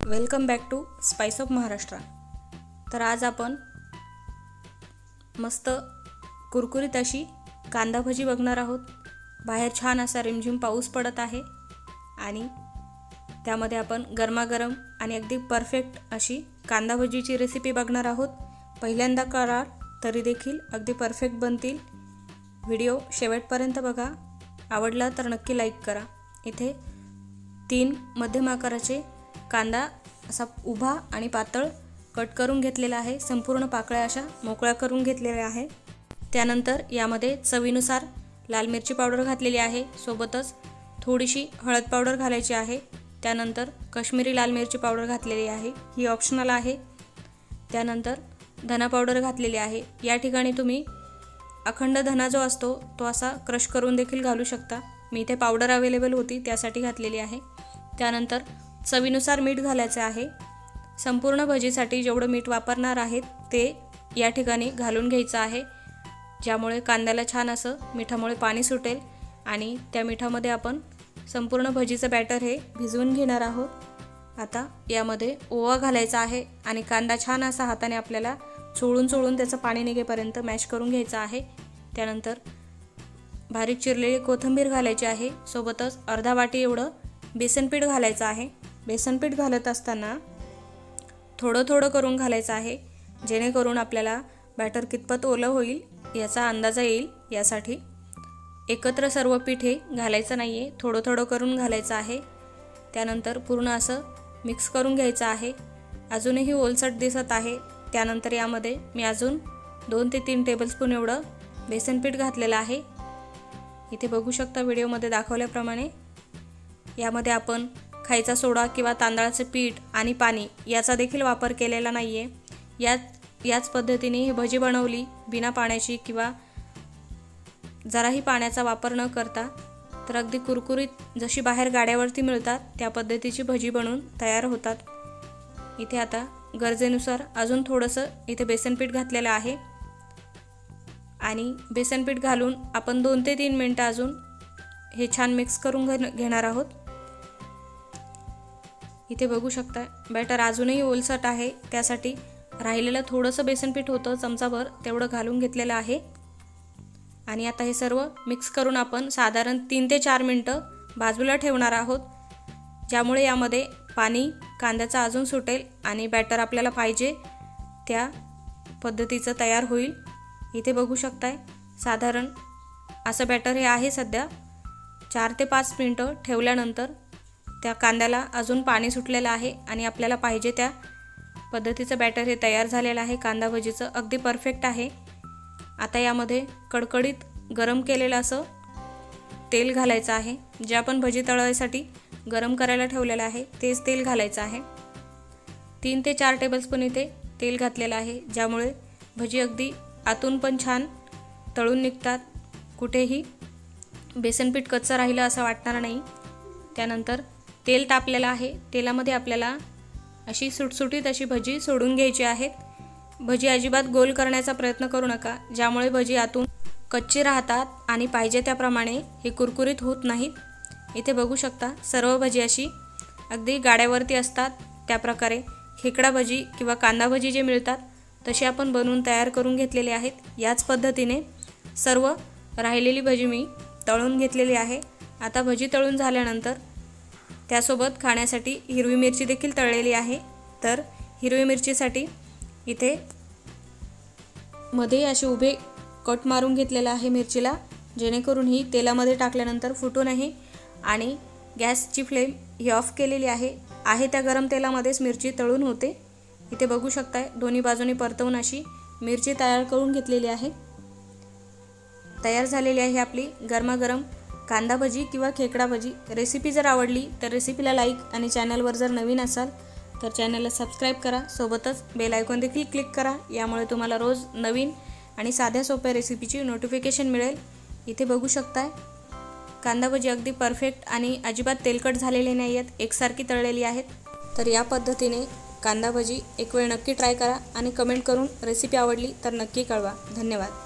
Welcome back to spice of Maharashtra. तर आज आपण मस्त कुरकुरीत अशी कांदा भजी बघणार आहोत। बाहेर छान असा रिमझिम पाऊस पडत आहे आणि त्यामध्ये आपण गरमागरम आणि अगदी परफेक्ट अशी कांदा भजीची रेसिपी बघणार आहोत। पहिल्यांदा कराल तरी देखील अगदी परफेक्ट बनतील। व्हिडिओ शेवटपर्यंत बघा। आवडला तर नक्की लाईक करा। इथे 3 मध्यम आकाराचे कांदा असा उभा आणि पातळ कट करून घेतलेला आहे। संपूर्ण पाकळ्या अशा मोकळ्या करून घेतलेल्या आहे। त्यानंतर यामध्ये चवीनुसार लाल मिरची पावडर घातलेली आहे। सोबतच थोडीशी हळद पावडर घालायची आहे। त्यानंतर काश्मीरी लाल मिरची पावडर घातलेली आहे, ही ऑप्शनल आहे। त्यानंतर धना पावडर घातलेली आहे। या ठिकाणी तुम्ही अखंड धना जो असतो तो असा क्रश करून देखील घालू शकता। मी इथे पावडर अवेलेबल होती त्यासाठी घातलेली आहे। त्यानंतर चवीनुसार मीठ घालायचे आहे। संपूर्ण भजीसाठी जेवढं मीठ वापरणार आहेत ते या ठिकाणी घालून घ्यायचं आहे, ज्यामुळे कांद्याला छान असं मिठामुळे पाणी सुटेल आणि त्या मिठामध्ये आपण संपूर्ण भजीचं बॅटर हे भिजवून घेणार आहोत। आता यामध्ये ओवा घालायचा आहे आणि कांदा छान असा हाताने आपल्याला चोळून त्याचं पाणी निघेपर्यंत मॅश करून घ्यायचा आहे। त्यानंतर बारीक चिरलेली कोथिंबीर घालायची आहे। सोबतच अर्धा वाटी एवढं बेसन पीठ घालायचं आहे। बेसन पीठ घालत असताना थोडं करून घालायचं आहे, जेणेकरून आपल्याला बॅटर कितपत ओलं होईल याचा अंदाज येईल। यासाठी एकत्र सर्व पीठ हे घालायचं नाहीये, थोडं करून घालायचं आहे। त्यानंतर पूर्ण असं मिक्स करून घ्यायचं आहे। अजूनही ओलसर दिसत आहे। त्यानंतर यामध्ये मी अजून 2 ते 3 टेबलस्पून एवढं बेसन पीठ घातलेलं आहे। इथे बघू शकता व्हिडिओमध्ये दाखवल्याप्रमाणे। यामध्ये आपण खायचा सोडा किंवा तांदळाचे पीठ आणि पाणी याचा देखील वापर केलेला नाहीये। याच पद्धतीने ही भजी बनवली बिना पाण्याची किंवा जराही पाण्याचा वापर न करता तर अगदी कुरकुरीत जशी बाहेर गाड्यावरती मिळतात त्या पद्धतीची भजी बनवून तयार होतात। इथे आता गरजेनुसार अजून थोडंसं इथे बेसन पीठ घातलेलं आहे आणि बेसन पीठ घालून आपण 2 ते 3 मिनिटं अजून हे छान मिक्स करून घेणार आहोत। इथे बघू शकता बॅटर अजूनही ओलसट आहे, त्यासाठी राहिलेलं थोडंसं बेसन पीठ होतं चमचाभर तेवढं घालून घेतलेलं आहे। आणि आता हे सर्व मिक्स करून आपण साधारण 3 ते 4 मिनिटं बाजूला ठेवणार आहोत, ज्यामुळे यामध्ये पाणी कांद्याचा अजून सुटेल आणि बॅटर आपल्याला पाहिजे त्या पद्धतीचं तयार होईल। इथे बघू शकताय साधारण असं बॅटर हे आहे। सध्या 4 ते 5 मिनिटं ठेवल्यानंतर त्या कांद्याला अजून पाणी सुटलेलं आहे आणि आपल्याला पाहिजे त्या पद्धतीचं बॅटर हे तयार झालेलं आहे। कांदा भजीचं अगदी परफेक्ट आहे। आता यामध्ये कडकडीत गरम केलेलं असं तेल घालायचं आहे। जे आपण भजी तळायसाठी गरम करायला ठेवलेलं आहे तेच तेल घालायचं आहे। 3 ते 4 टेबलस्पून इथे तेल घातलेलं आहे, ज्यामुळे भजी अगदी आतून पण छान तळून निघतात, कुठेही बेसन पीठ कच्चं राहिलं असं वाटणार नाही। त्यानंतर तेल तापलेलं आहे, तेलामध्ये आपल्याला अशी सुटसुटीत अशी भजी सोडून घ्यायची आहेत। भजी अजिबात गोल करण्याचा प्रयत्न करू नका, ज्यामुळे भजी आतून कच्ची राहतात आणि पाहिजे त्याप्रमाणे हे कुरकुरीत होत नाहीत। इथे बघू शकता सर्व भजी अशी अगदी गाड्यावरती असतात त्या प्रकारे खेकडा भजी किंवा कांदा भजी जे मिळतात तशी आपण बनवून तयार करून घेतलेले आहेत। याच पद्धतीने सर्व राहिलेली भजी मी तळून घेतलेली आहे। आता भजी तळून झाल्यानंतर त्यासोबत खाण्यासाठी हिरवी मिरची देखील तळलेली आहे। तर हिरवी मिरचीसाठी इथे मध्ये असे उभे कट मारून घेतलेला आहे मिरचीला, जेणेकरून ही तेलामध्ये टाकल्यानंतर फुटू नये। आणि गॅसची फ्लेम ही ऑफ केलेली आहे त्या गरम तेलामध्येच मिरची तळून होते। इथे बघू शकताय दोन्ही बाजूनी परतवून अशी मिरची तयार करून घेतलेली आहे। तयार झालेली आहे आपली गरमागरम कांदा भजी किंवा खेकडा भजी। रेसिपी जर आवडली तर रेसिपीला लाईक आणि चॅनलवर जर नवीन असाल तर चॅनलला सबस्क्राईब करा। सोबतच बेल आयकॉन देखील क्लिक करा, यामुळे तुम्हाला रोज नवीन आणि साध्या सोप्या रेसिपीची नोटिफिकेशन मिळेल। इथे बघू शकताय कांदा भजी अगदी परफेक्ट आणि अजिबात तेलकट झालेले नाही आहेत, एकसारखी तळलेली आहेत। तर या पद्धतीने कांदा भजी एक वेळ नक्की ट्राय करा आणि कमेंट करून रेसिपी आवडली तर नक्की कळवा। धन्यवाद।